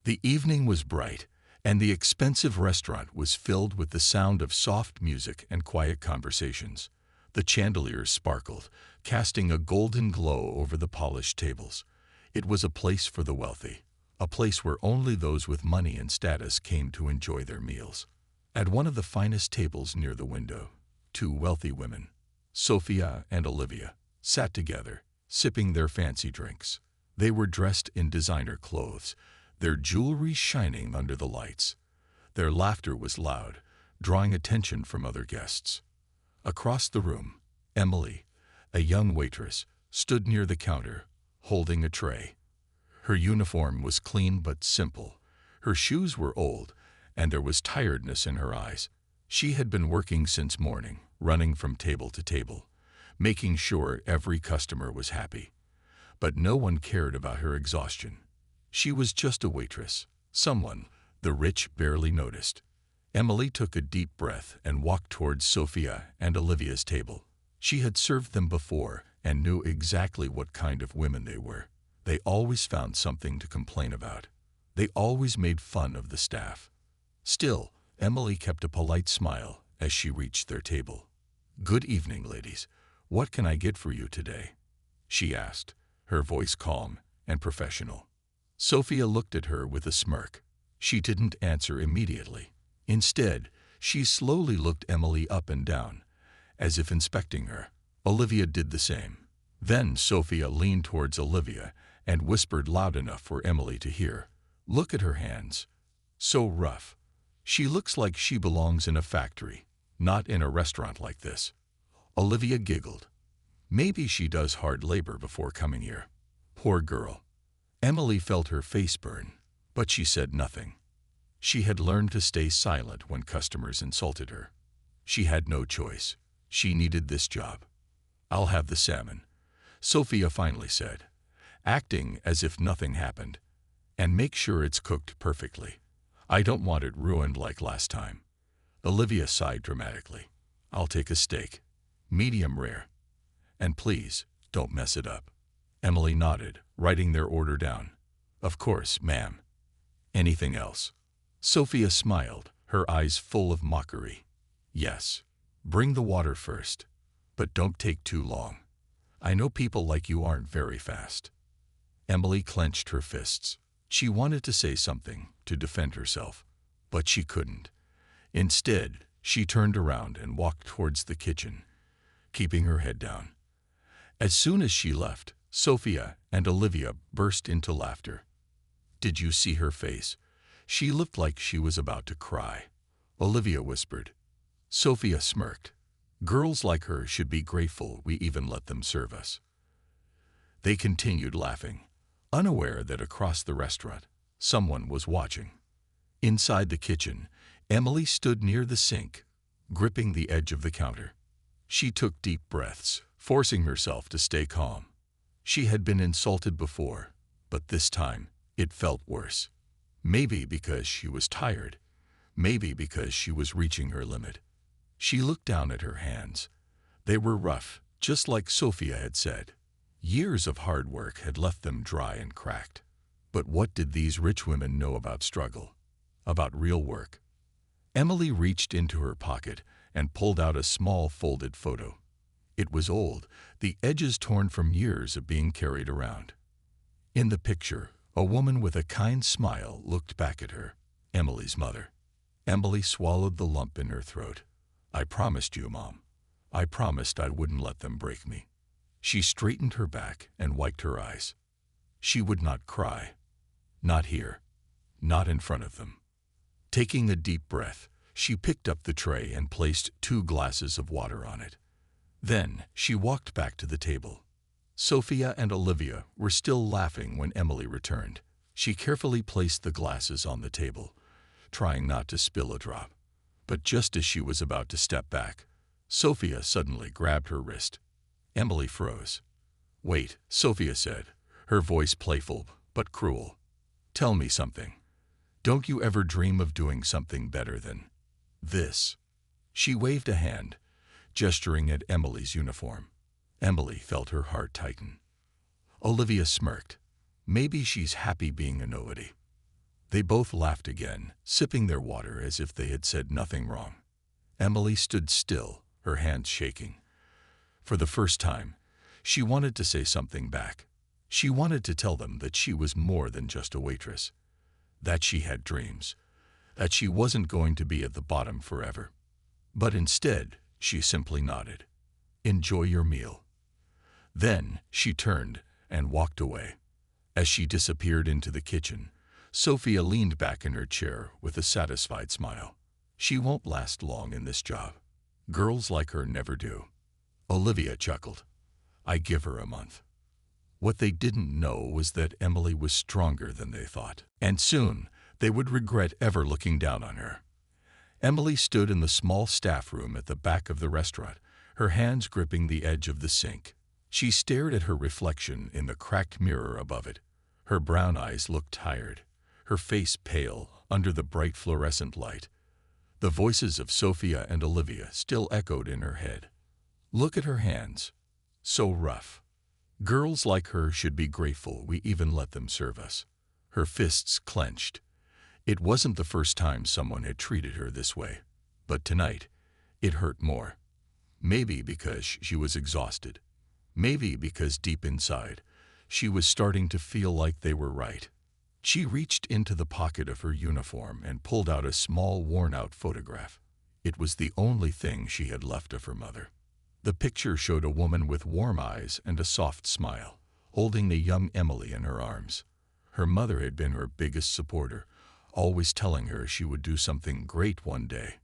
The evening was bright, and the expensive restaurant was filled with the sound of soft music and quiet conversations. The chandeliers sparkled, casting a golden glow over the polished tables. It was a place for the wealthy, a place where only those with money and status came to enjoy their meals. At one of the finest tables near the window, two wealthy women, Sophia and Olivia, sat together, sipping their fancy drinks. They were dressed in designer clothes, their jewelry shining under the lights. Their laughter was loud, drawing attention from other guests. Across the room, Emily, a young waitress, stood near the counter, holding a tray. Her uniform was clean but simple. Her shoes were old, and there was tiredness in her eyes. She had been working since morning, running from table to table, making sure every customer was happy. But no one cared about her exhaustion. She was just a waitress, someone the rich barely noticed. Emily took a deep breath and walked towards Sophia and Olivia's table. She had served them before and knew exactly what kind of women they were. They always found something to complain about. They always made fun of the staff. Still, Emily kept a polite smile as she reached their table. "Good evening, ladies. What can I get for you today?" she asked, her voice calm and professional. Sophia looked at her with a smirk. She didn't answer immediately. Instead, she slowly looked Emily up and down, as if inspecting her. Olivia did the same. Then Sophia leaned towards Olivia and whispered loud enough for Emily to hear. "Look at her hands. So rough. She looks like she belongs in a factory, not in a restaurant like this." Olivia giggled. "Maybe she does hard labor before coming here. Poor girl." Emily felt her face burn, but she said nothing. She had learned to stay silent when customers insulted her. She had no choice. She needed this job. "I'll have the salmon," Sophia finally said, acting as if nothing happened. "And make sure it's cooked perfectly. I don't want it ruined like last time." Olivia sighed dramatically. "I'll take a steak, medium rare. And please, don't mess it up." Emily nodded, writing their order down. "Of course, ma'am. Anything else?" Sophia smiled, her eyes full of mockery. "Yes. Bring the water first. But don't take too long. I know people like you aren't very fast." Emily clenched her fists. She wanted to say something, to defend herself, but she couldn't. Instead, she turned around and walked towards the kitchen, keeping her head down. As soon as she left, Sophia and Olivia burst into laughter. "Did you see her face? She looked like she was about to cry," Olivia whispered. Sophia smirked. "Girls like her should be grateful we even let them serve us." They continued laughing, unaware that across the restaurant, someone was watching. Inside the kitchen, Emily stood near the sink, gripping the edge of the counter. She took deep breaths, forcing herself to stay calm. She had been insulted before, but this time it felt worse. Maybe because she was tired, maybe because she was reaching her limit. She looked down at her hands. They were rough, just like Sophia had said. Years of hard work had left them dry and cracked. But what did these rich women know about struggle, about real work? Emily reached into her pocket and pulled out a small folded photo. It was old, the edges torn from years of being carried around. In the picture, a woman with a kind smile looked back at her, Emily's mother. Emily swallowed the lump in her throat. "I promised you, Mom. I promised I wouldn't let them break me." She straightened her back and wiped her eyes. She would not cry. Not here. Not in front of them. Taking a deep breath, she picked up the tray and placed 2 glasses of water on it. Then she walked back to the table. Sophia and Olivia were still laughing when Emily returned. She carefully placed the glasses on the table, trying not to spill a drop. But just as she was about to step back, Sophia suddenly grabbed her wrist. Emily froze. "Wait," Sophia said, her voice playful but cruel. "Tell me something. Don't you ever dream of doing something better than this?" She waved a hand, gesturing at Emily's uniform. Emily felt her heart tighten. Olivia smirked. Maybe she's happy being a nobody. They both laughed again, sipping their water as if they had said nothing wrong. Emily stood still, her hands shaking. For the first time, she wanted to say something back. She wanted to tell them that she was more than just a waitress, that she had dreams, that she wasn't going to be at the bottom forever. But instead, she simply nodded. "Enjoy your meal." Then she turned and walked away. As she disappeared into the kitchen, Sophia leaned back in her chair with a satisfied smile. She won't last long in this job. Girls like her never do. Olivia chuckled. "I give her a month." What they didn't know was that Emily was stronger than they thought, and soon they would regret ever looking down on her. Emily stood in the small staff room at the back of the restaurant, her hands gripping the edge of the sink. She stared at her reflection in the cracked mirror above it. Her brown eyes looked tired, her face pale under the bright fluorescent light. The voices of Sophia and Olivia still echoed in her head. Look at her hands, so rough. Girls like her should be grateful we even let them serve us. Her fists clenched. It wasn't the first time someone had treated her this way, but tonight it hurt more. Maybe because she was exhausted. Maybe because deep inside, she was starting to feel like they were right. She reached into the pocket of her uniform and pulled out a small, worn-out photograph. It was the only thing she had left of her mother. The picture showed a woman with warm eyes and a soft smile, holding the young Emily in her arms. Her mother had been her biggest supporter, always telling her she would do something great one day.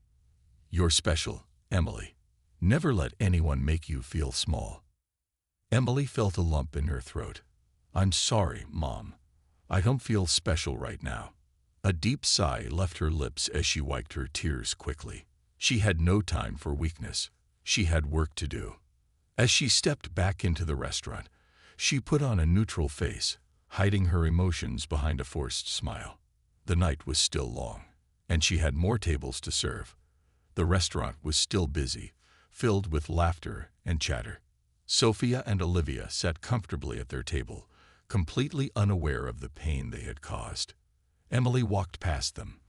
"You're special, Emily. Never let anyone make you feel small." Emily felt a lump in her throat. "I'm sorry, Mom. I don't feel special right now." A deep sigh left her lips as she wiped her tears quickly. She had no time for weakness. She had work to do. As she stepped back into the restaurant, she put on a neutral face, hiding her emotions behind a forced smile. The night was still long, and she had more tables to serve. The restaurant was still busy, filled with laughter and chatter. Sophia and Olivia sat comfortably at their table, completely unaware of the pain they had caused. Emily walked past them,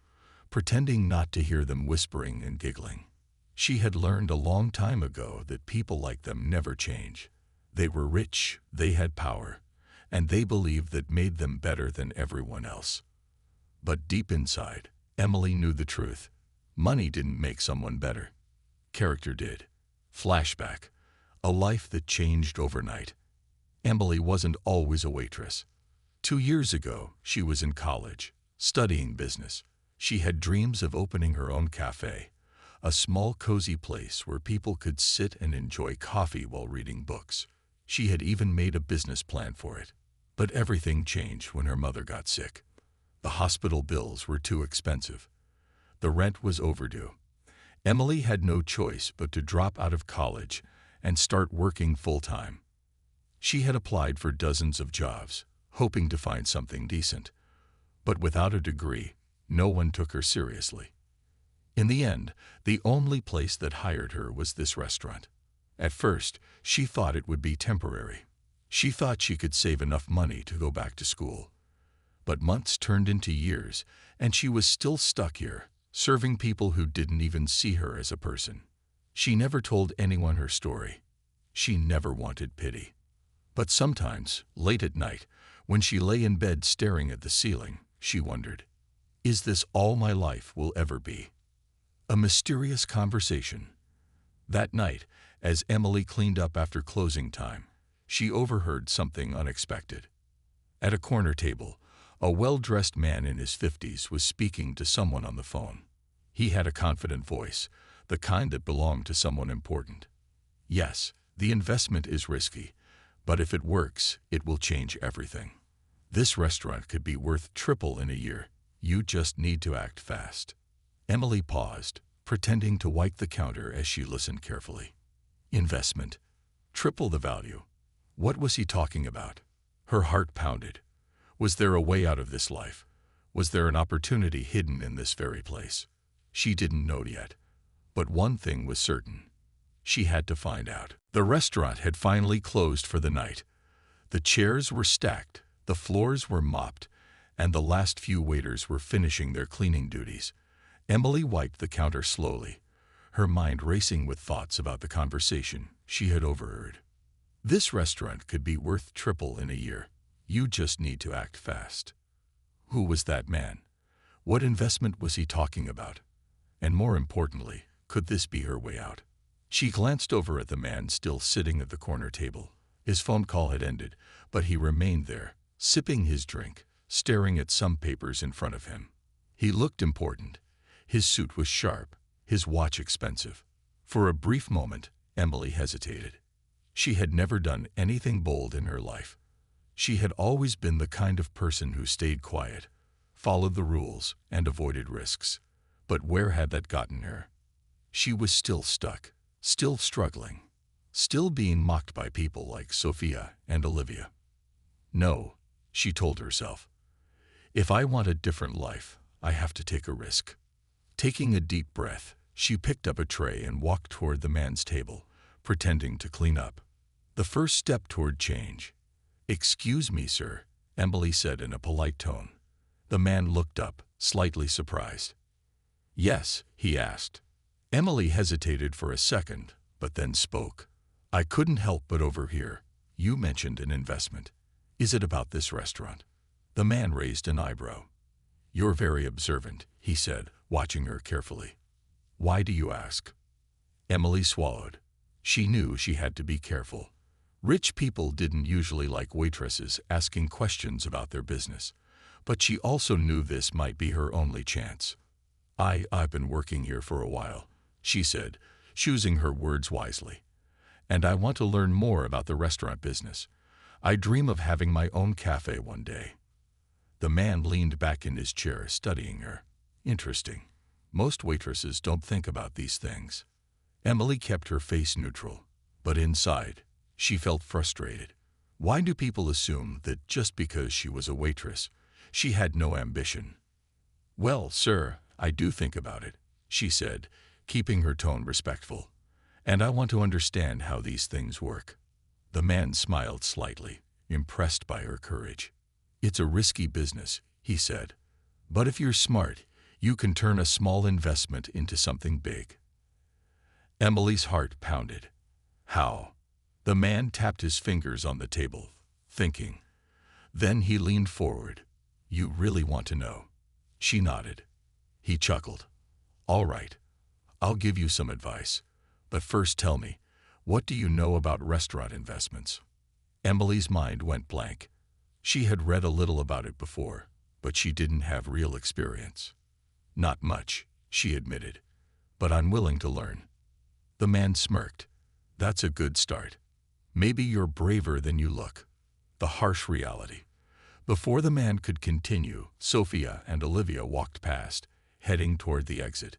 pretending not to hear them whispering and giggling. She had learned a long time ago that people like them never change. They were rich, they had power, and they believed that made them better than everyone else. But deep inside, Emily knew the truth. Money didn't make someone better. Character did. Flashback. A life that changed overnight. Emily wasn't always a waitress. 2 years ago, she was in college, studying business. She had dreams of opening her own cafe, a small, cozy place where people could sit and enjoy coffee while reading books. She had even made a business plan for it. But everything changed when her mother got sick. The hospital bills were too expensive. The rent was overdue. Emily had no choice but to drop out of college and start working full-time. She had applied for dozens of jobs, hoping to find something decent. But without a degree, no one took her seriously. In the end, the only place that hired her was this restaurant. At first, she thought it would be temporary. She thought she could save enough money to go back to school. But months turned into years, and she was still stuck here, serving people who didn't even see her as a person. She never told anyone her story. She never wanted pity. But sometimes, late at night, when she lay in bed staring at the ceiling, she wondered, is this all my life will ever be? A mysterious conversation. That night, as Emily cleaned up after closing time, she overheard something unexpected. At a corner table, a well-dressed man in his 50s was speaking to someone on the phone. He had a confident voice, the kind that belonged to someone important. "Yes, the investment is risky, but if it works, it will change everything. This restaurant could be worth triple in a year. You just need to act fast." Emily paused, pretending to wipe the counter as she listened carefully. Investment. Triple the value. What was he talking about? Her heart pounded. Was there a way out of this life? Was there an opportunity hidden in this very place? She didn't know yet. But one thing was certain. She had to find out. The restaurant had finally closed for the night. The chairs were stacked, the floors were mopped, and the last few waiters were finishing their cleaning duties. Emily wiped the counter slowly, her mind racing with thoughts about the conversation she had overheard. This restaurant could be worth triple in a year. You just need to act fast. Who was that man? What investment was he talking about? And more importantly, could this be her way out? She glanced over at the man still sitting at the corner table. His phone call had ended, but he remained there, sipping his drink, staring at some papers in front of him. He looked important. His suit was sharp, his watch expensive. For a brief moment, Emily hesitated. She had never done anything bold in her life. She had always been the kind of person who stayed quiet, followed the rules, and avoided risks. But where had that gotten her? She was still stuck, still struggling, still being mocked by people like Sophia and Olivia. No, she told herself. If I want a different life, I have to take a risk. Taking a deep breath, she picked up a tray and walked toward the man's table, pretending to clean up. The first step toward change. "Excuse me, sir," Emily said in a polite tone. The man looked up, slightly surprised. "Yes?" he asked. Emily hesitated for a second, but then spoke. "I couldn't help but overhear. You mentioned an investment. Is it about this restaurant?" The man raised an eyebrow. "You're very observant," he said, watching her carefully. "Why do you ask?" Emily swallowed. She knew she had to be careful. Rich people didn't usually like waitresses asking questions about their business, but she also knew this might be her only chance. I've been working here for a while," she said, choosing her words wisely. "And I want to learn more about the restaurant business. I dream of having my own cafe one day." The man leaned back in his chair, studying her. Interesting. Most waitresses don't think about these things. Emily kept her face neutral, but inside, she felt frustrated. Why do people assume that just because she was a waitress, she had no ambition? "Well, sir, I do think about it," she said, keeping her tone respectful. "And I want to understand how these things work." The man smiled slightly, impressed by her courage. "It's a risky business," he said. "But if you're smart, you can turn a small investment into something big." Emily's heart pounded. How? The man tapped his fingers on the table, thinking. Then he leaned forward. "You really want to know?" She nodded. He chuckled. "All right. I'll give you some advice. But first tell me, what do you know about restaurant investments?" Emily's mind went blank. She had read a little about it before, but she didn't have real experience. "Not much," she admitted, "but I'm willing to learn." The man smirked. "That's a good start. Maybe you're braver than you look." The harsh reality. Before the man could continue, Sophia and Olivia walked past, heading toward the exit.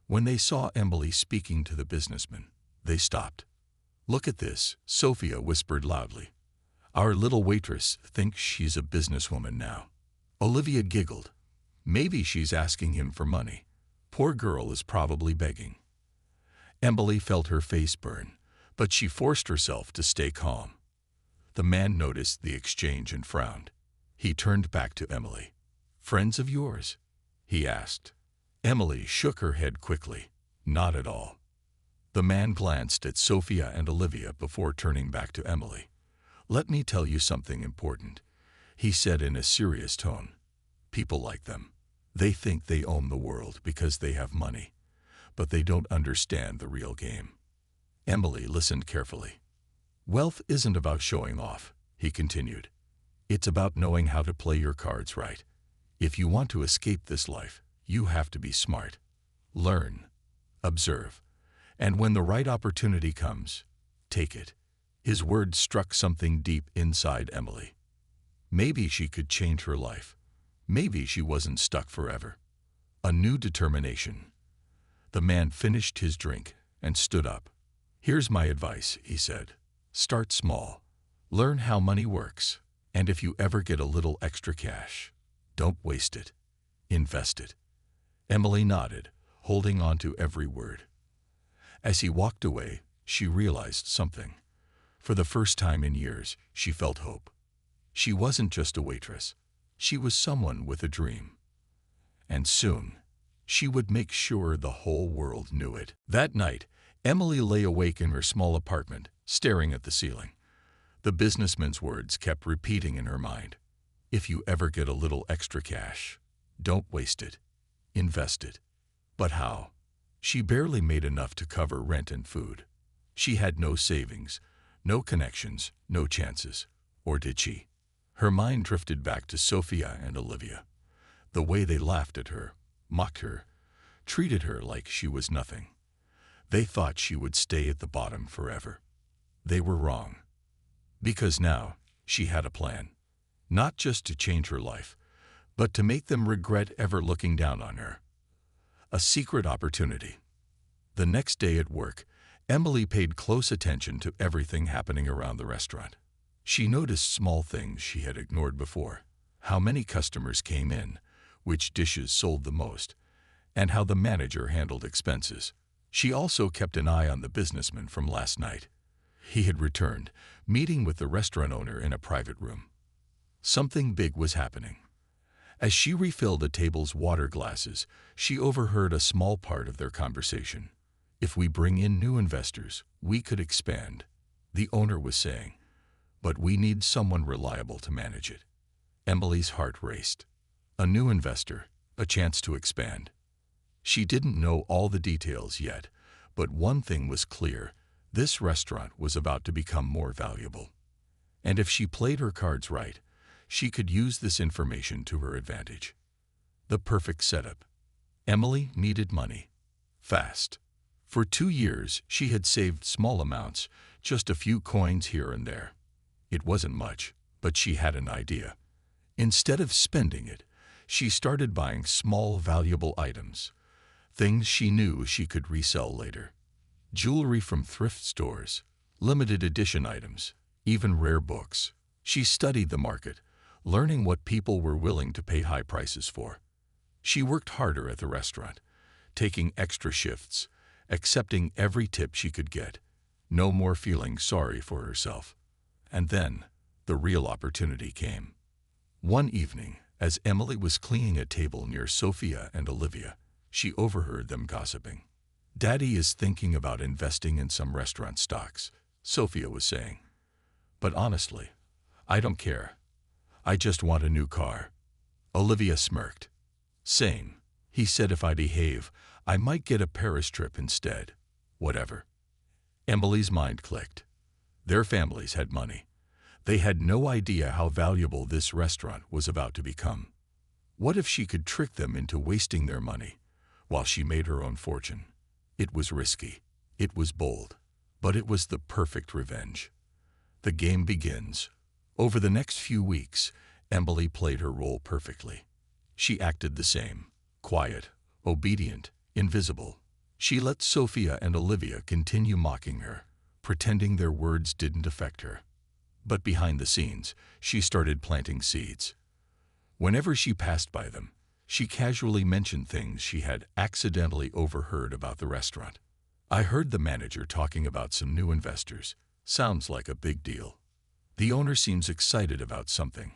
When they saw Emily speaking to the businessman, they stopped. "Look at this," Sophia whispered loudly. "Our little waitress thinks she's a businesswoman now." Olivia giggled. "Maybe she's asking him for money. Poor girl is probably begging." Emily felt her face burn, but she forced herself to stay calm. The man noticed the exchange and frowned. He turned back to Emily. "Friends of yours?" he asked. Emily shook her head quickly. "Not at all." The man glanced at Sophia and Olivia before turning back to Emily. "Let me tell you something important," he said in a serious tone. "People like them. They think they own the world because they have money, but they don't understand the real game." Emily listened carefully. "Wealth isn't about showing off," he continued. "It's about knowing how to play your cards right. If you want to escape this life, you have to be smart. Learn. Observe. And when the right opportunity comes, take it." His words struck something deep inside Emily. Maybe she could change her life. Maybe she wasn't stuck forever. A new determination. The man finished his drink and stood up. "Here's my advice," he said. "Start small. Learn how money works. And if you ever get a little extra cash, don't waste it. Invest it." Emily nodded, holding on to every word. As he walked away, she realized something. For the first time in years, she felt hope. She wasn't just a waitress. She was someone with a dream. And soon, she would make sure the whole world knew it. That night, Emily lay awake in her small apartment, staring at the ceiling. The businessman's words kept repeating in her mind. If you ever get a little extra cash, don't waste it. Invest it. But how? She barely made enough to cover rent and food. She had no savings, no connections, no chances. Or did she? Her mind drifted back to Sophia and Olivia. The way they laughed at her, mocked her, treated her like she was nothing. They thought she would stay at the bottom forever. They were wrong. Because now, she had a plan. Not just to change her life, but to make them regret ever looking down on her. A secret opportunity. The next day at work, Emily paid close attention to everything happening around the restaurant. She noticed small things she had ignored before. How many customers came in, which dishes sold the most, and how the manager handled expenses. She also kept an eye on the businessman from last night. He had returned, meeting with the restaurant owner in a private room. Something big was happening. As she refilled the table's water glasses, she overheard a small part of their conversation. If we bring in new investors, we could expand, the owner was saying. But we need someone reliable to manage it. Emily's heart raced. A new investor, a chance to expand. She didn't know all the details yet, but one thing was clear. This restaurant was about to become more valuable. And if she played her cards right, she could use this information to her advantage. The perfect setup. Emily needed money. Fast. For 2 years, she had saved small amounts, just a few coins here and there. It wasn't much, but she had an idea. Instead of spending it, she started buying small, valuable items. Things she knew she could resell later. Jewelry from thrift stores, limited edition items, even rare books. She studied the market, learning what people were willing to pay high prices for. She worked harder at the restaurant, taking extra shifts, accepting every tip she could get. No more feeling sorry for herself. And then, the real opportunity came. One evening, as Emily was cleaning a table near Sophia and Olivia, she overheard them gossiping. "Daddy is thinking about investing in some restaurant stocks," Sophia was saying. "But honestly, I don't care. I just want a new car." Olivia smirked. "Same. He said if I behave, I might get a Paris trip instead. Whatever." Emily's mind clicked. Their families had money. They had no idea how valuable this restaurant was about to become. What if she could trick them into wasting their money, while she made her own fortune? It was risky. It was bold. But it was the perfect revenge. The game begins. Over the next few weeks, Emily played her role perfectly. She acted the same. Quiet, obedient, invisible. She let Sophia and Olivia continue mocking her, pretending their words didn't affect her. But behind the scenes, she started planting seeds. Whenever she passed by them, she casually mentioned things she had accidentally overheard about the restaurant. "I heard the manager talking about some new investors. Sounds like a big deal. The owner seems excited about something.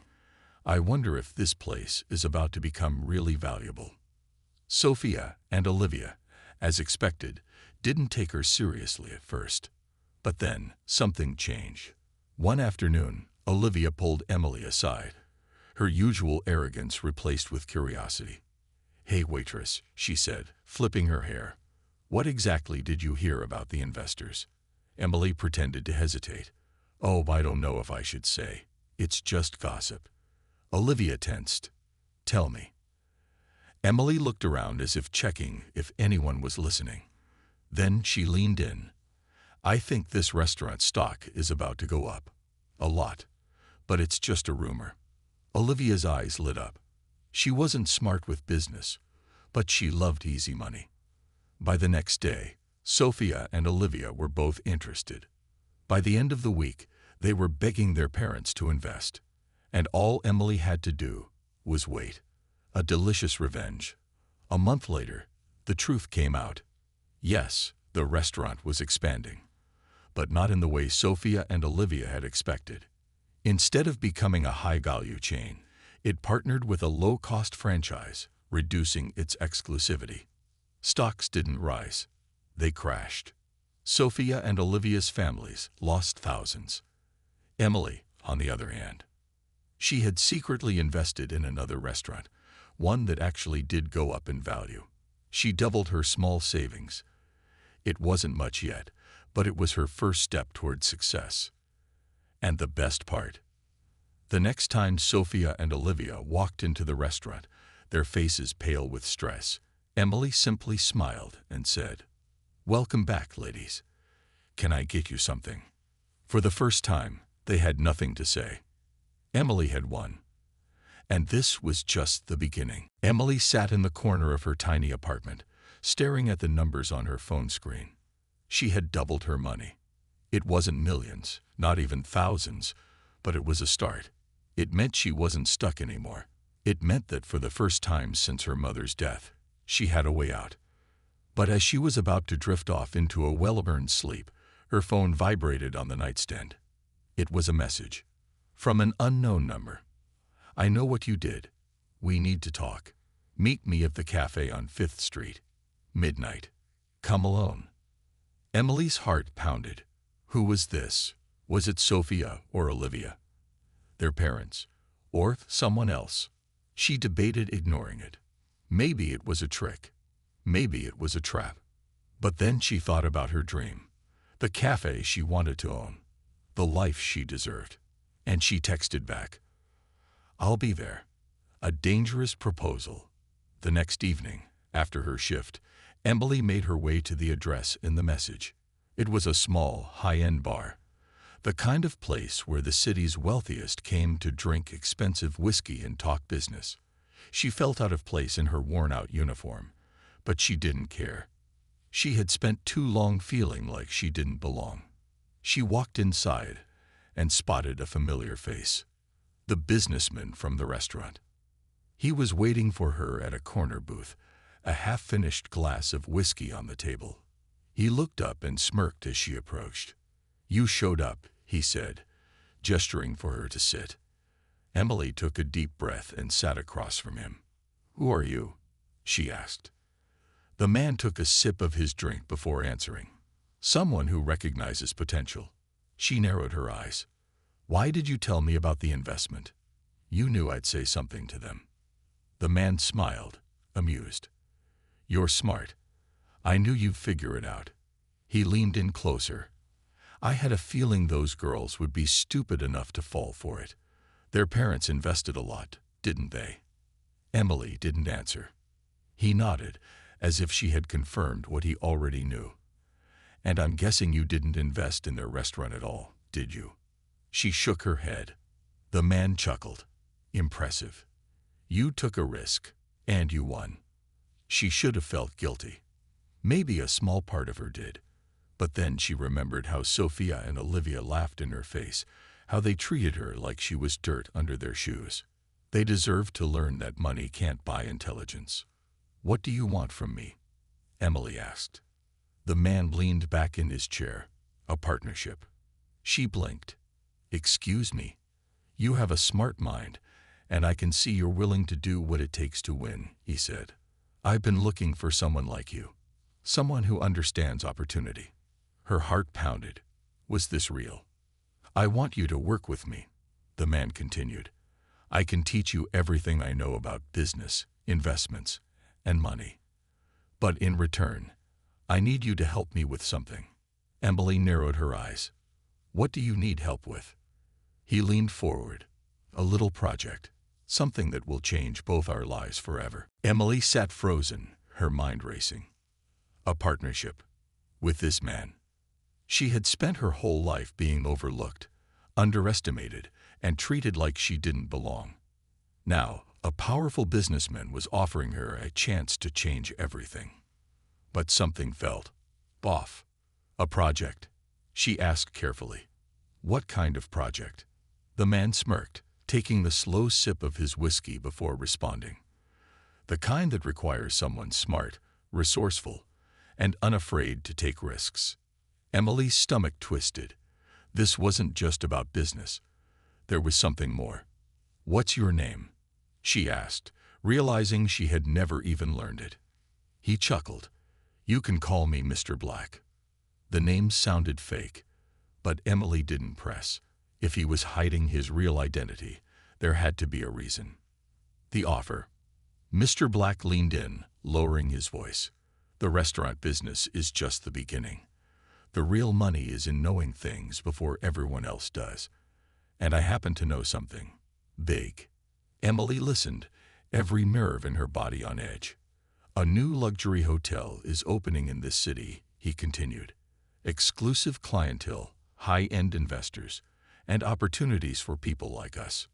I wonder if this place is about to become really valuable." Sophia and Olivia, as expected, didn't take her seriously at first. But then, something changed. One afternoon, Olivia pulled Emily aside, her usual arrogance replaced with curiosity. "Hey, waitress," she said, flipping her hair. "What exactly did you hear about the investors?" Emily pretended to hesitate. "Oh, I don't know if I should say. It's just gossip." Olivia tensed. "Tell me." Emily looked around as if checking if anyone was listening. Then she leaned in. "I think this restaurant stock is about to go up. A lot. But it's just a rumor." Olivia's eyes lit up. She wasn't smart with business, but she loved easy money. By the next day, Sophia and Olivia were both interested. By the end of the week, they were begging their parents to invest. And all Emily had to do was wait. A delicious revenge. A month later, the truth came out. Yes, the restaurant was expanding. But not in the way Sophia and Olivia had expected. Instead of becoming a high-value chain, It partnered with a low-cost franchise, reducing its exclusivity. Stocks didn't rise. They crashed. Sophia and Olivia's families lost thousands. Emily, on the other hand, she had secretly invested in another restaurant, one that actually did go up in value. She doubled her small savings. It wasn't much yet, but it was her first step toward success. And the best part, the next time Sophia and Olivia walked into the restaurant, their faces pale with stress, Emily simply smiled and said, "Welcome back, ladies. Can I get you something?" For the first time, they had nothing to say. Emily had won. And this was just the beginning. Emily sat in the corner of her tiny apartment, staring at the numbers on her phone screen. She had doubled her money. It wasn't millions, not even thousands, but it was a start. It meant she wasn't stuck anymore. It meant that for the first time since her mother's death, she had a way out. But as she was about to drift off into a well-earned sleep, her phone vibrated on the nightstand. It was a message from an unknown number. "I know what you did. We need to talk. Meet me at the cafe on 5th Street. Midnight. Come alone." Emily's heart pounded. Who was this? Was it Sophia or Olivia? Their parents? Or someone else? She debated ignoring it. Maybe it was a trick. Maybe it was a trap. But then she thought about her dream. The cafe she wanted to own. The life she deserved. And she texted back, "I'll be there." A dangerous proposal. The next evening, after her shift, Emily made her way to the address in the message. It was a small, high-end bar, the kind of place where the city's wealthiest came to drink expensive whiskey and talk business. She felt out of place in her worn-out uniform, but she didn't care. She had spent too long feeling like she didn't belong. She walked inside and spotted a familiar face. The businessman from the restaurant. He was waiting for her at a corner booth, a half-finished glass of whiskey on the table. He looked up and smirked as she approached. "You showed up," he said, gesturing for her to sit. Emily took a deep breath and sat across from him. "Who are you?" she asked. The man took a sip of his drink before answering. "Someone who recognizes potential." She narrowed her eyes. "Why did you tell me about the investment? You knew I'd say something to them." The man smiled, amused. "You're smart. I knew you'd figure it out." He leaned in closer. "I had a feeling those girls would be stupid enough to fall for it. Their parents invested a lot, didn't they?" Emily didn't answer. He nodded, as if she had confirmed what he already knew. "And I'm guessing you didn't invest in their restaurant at all, did you?" She shook her head. The man chuckled. "Impressive. You took a risk, and you won." She should have felt guilty. Maybe a small part of her did. But then she remembered how Sophia and Olivia laughed in her face, how they treated her like she was dirt under their shoes. They deserved to learn that money can't buy intelligence. "What do you want from me?" Emily asked. The man leaned back in his chair. "A partnership." She blinked. "Excuse me. You have a smart mind, and I can see you're willing to do what it takes to win," he said. "I've been looking for someone like you. Someone who understands opportunity." Her heart pounded. Was this real? "I want you to work with me," the man continued. "I can teach you everything I know about business, investments, and money. But in return, I need you to help me with something." Emily narrowed her eyes. "What do you need help with?" He leaned forward. "A little project. Something that will change both our lives forever." Emily sat frozen, her mind racing. A partnership. With this man. She had spent her whole life being overlooked, underestimated, and treated like she didn't belong. Now, a powerful businessman was offering her a chance to change everything. But something felt off. "A project?" she asked carefully. "What kind of project?" The man smirked, taking the slow sip of his whiskey before responding. "The kind that requires someone smart, resourceful, and unafraid to take risks." Emily's stomach twisted. This wasn't just about business. There was something more. "What's your name?" she asked, realizing she had never even learned it. He chuckled. You can call me Mr. Black. The name sounded fake, but Emily didn't press. If he was hiding his real identity, there had to be a reason. The offer. Mr. Black leaned in, lowering his voice. The restaurant business is just the beginning. The real money is in knowing things before everyone else does. And I happen to know something big. Emily listened, every nerve in her body on edge. A new luxury hotel is opening in this city, he continued. Exclusive clientele, high-end investors, and opportunities for people like us.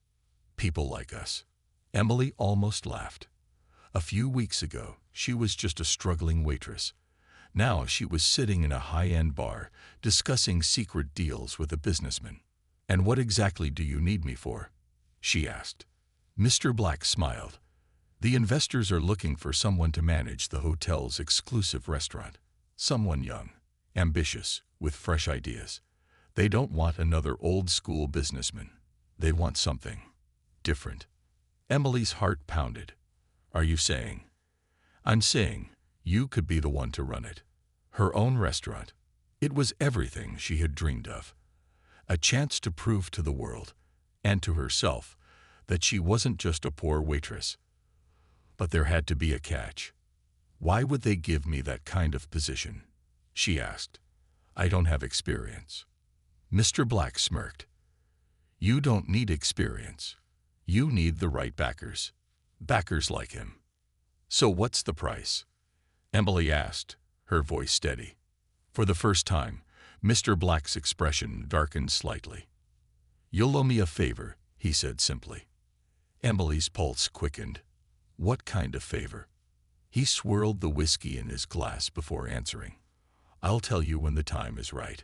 People like us. Emily almost laughed. A few weeks ago, she was just a struggling waitress. Now she was sitting in a high-end bar, discussing secret deals with a businessman. And what exactly do you need me for? She asked. Mr. Black smiled. The investors are looking for someone to manage the hotel's exclusive restaurant. Someone young, ambitious, with fresh ideas. They don't want another old-school businessman. They want something different. Emily's heart pounded. Are you saying? I'm saying you could be the one to run it. Her own restaurant. It was everything she had dreamed of. A chance to prove to the world, and to herself, that she wasn't just a poor waitress. But there had to be a catch. Why would they give me that kind of position? She asked. I don't have experience. Mr. Black smirked. You don't need experience. You need the right backers. Backers like him. So what's the price? Emily asked, her voice steady. For the first time, Mr. Black's expression darkened slightly. You'll owe me a favor, he said simply. Emily's pulse quickened. What kind of favor? He swirled the whiskey in his glass before answering. I'll tell you when the time is right.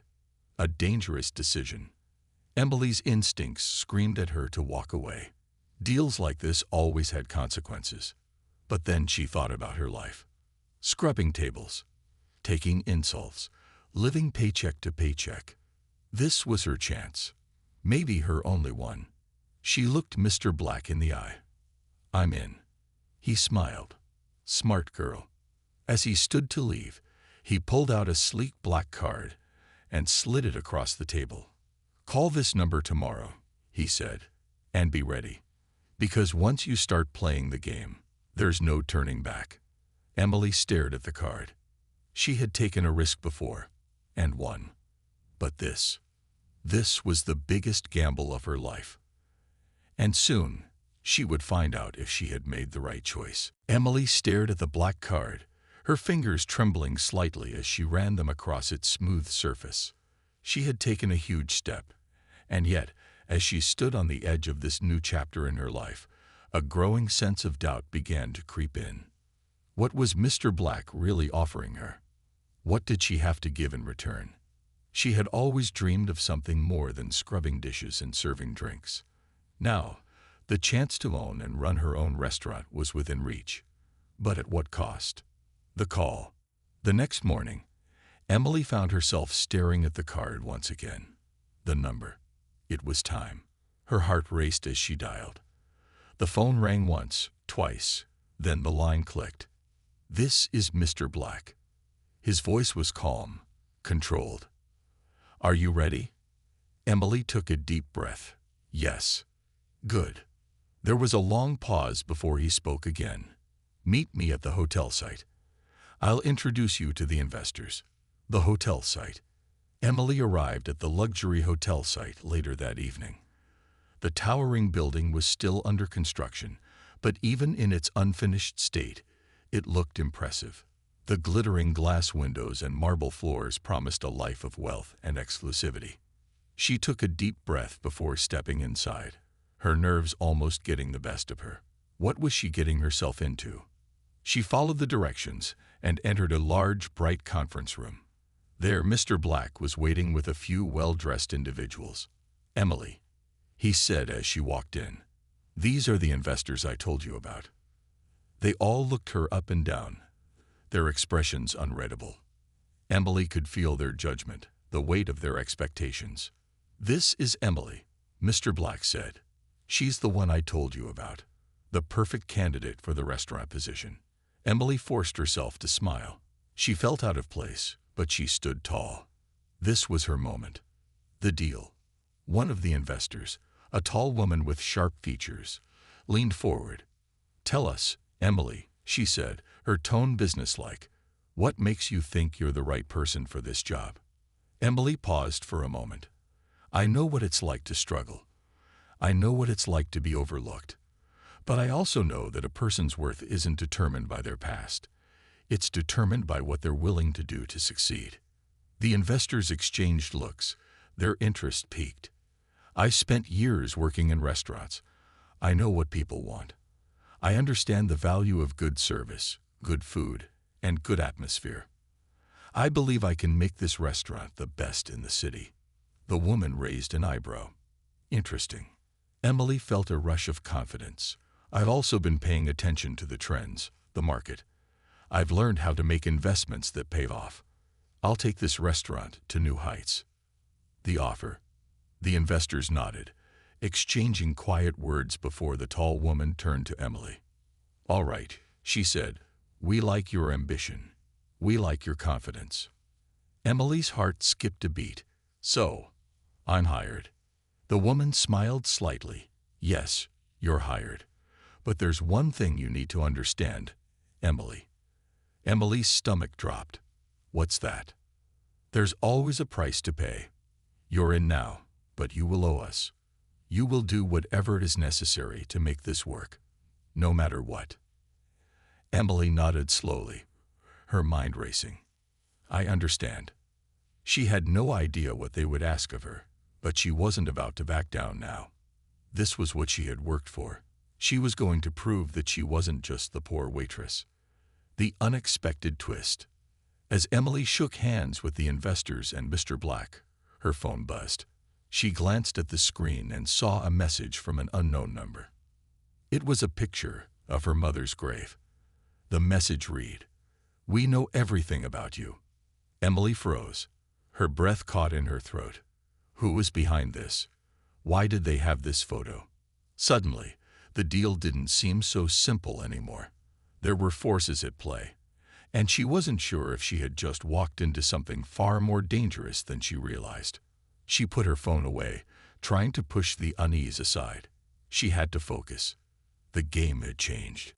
A dangerous decision. Emily's instincts screamed at her to walk away. Deals like this always had consequences. But then she thought about her life. Scrubbing tables, taking insults, living paycheck to paycheck. This was her chance. Maybe her only one. She looked Mr. Black in the eye. I'm in. He smiled. Smart girl. As he stood to leave, he pulled out a sleek black card and slid it across the table. Call this number tomorrow, he said, and be ready. Because once you start playing the game, there's no turning back. Emily stared at the card. She had taken a risk before, and won. But this was the biggest gamble of her life. And soon, she would find out if she had made the right choice. Emily stared at the black card, her fingers trembling slightly as she ran them across its smooth surface. She had taken a huge step, and yet, as she stood on the edge of this new chapter in her life, a growing sense of doubt began to creep in. What was Mr. Black really offering her? What did she have to give in return? She had always dreamed of something more than scrubbing dishes and serving drinks. Now, the chance to own and run her own restaurant was within reach. But at what cost? The call. The next morning, Emily found herself staring at the card once again. The number. It was time. Her heart raced as she dialed. The phone rang once, twice, then the line clicked. This is Mr. Black. His voice was calm, controlled. Are you ready? Emily took a deep breath. Yes. Good. There was a long pause before he spoke again. Meet me at the hotel site. I'll introduce you to the investors. The hotel site. Emily arrived at the luxury hotel site later that evening. The towering building was still under construction, but even in its unfinished state, it looked impressive. The glittering glass windows and marble floors promised a life of wealth and exclusivity. She took a deep breath before stepping inside, her nerves almost getting the best of her. What was she getting herself into? She followed the directions and entered a large, bright conference room. There, Mr. Black was waiting with a few well-dressed individuals. Emily, he said as she walked in, these are the investors I told you about. They all looked her up and down, their expressions unreadable. Emily could feel their judgment, the weight of their expectations. This is Emily, Mr. Black said. She's the one I told you about. the perfect candidate for the restaurant position. Emily forced herself to smile. She felt out of place, but she stood tall. This was her moment. The deal. One of the investors, a tall woman with sharp features, leaned forward. "Tell us, Emily," she said, her tone businesslike, "what makes you think you're the right person for this job?" Emily paused for a moment. "I know what it's like to struggle. I know what it's like to be overlooked. But I also know that a person's worth isn't determined by their past. It's determined by what they're willing to do to succeed." The investors exchanged looks. Their interest peaked. "I spent years working in restaurants. I know what people want. I understand the value of good service, good food, and good atmosphere. I believe I can make this restaurant the best in the city." The woman raised an eyebrow. "Interesting." Emily felt a rush of confidence. "I've also been paying attention to the trends, the market. I've learned how to make investments that pay off. I'll take this restaurant to new heights." The offer. The investors nodded, exchanging quiet words before the tall woman turned to Emily. "All right," she said, "we like your ambition. We like your confidence." Emily's heart skipped a beat. "So, I'm hired." The woman smiled slightly. "Yes, you're hired. But there's one thing you need to understand, Emily." Emily's stomach dropped. "What's that?" "There's always a price to pay. You're in now, but you will owe us. You will do whatever is necessary to make this work, no matter what." Emily nodded slowly, her mind racing. "I understand." She had no idea what they would ask of her, but she wasn't about to back down now. This was what she had worked for. She was going to prove that she wasn't just the poor waitress. The unexpected twist. As Emily shook hands with the investors and Mr. Black, her phone buzzed. She glanced at the screen and saw a message from an unknown number. It was a picture of her mother's grave. The message read, "We know everything about you." Emily froze. Her breath caught in her throat. Who was behind this? Why did they have this photo? Suddenly, the deal didn't seem so simple anymore. There were forces at play, and she wasn't sure if she had just walked into something far more dangerous than she realized. She put her phone away, trying to push the unease aside. She had to focus. The game had changed.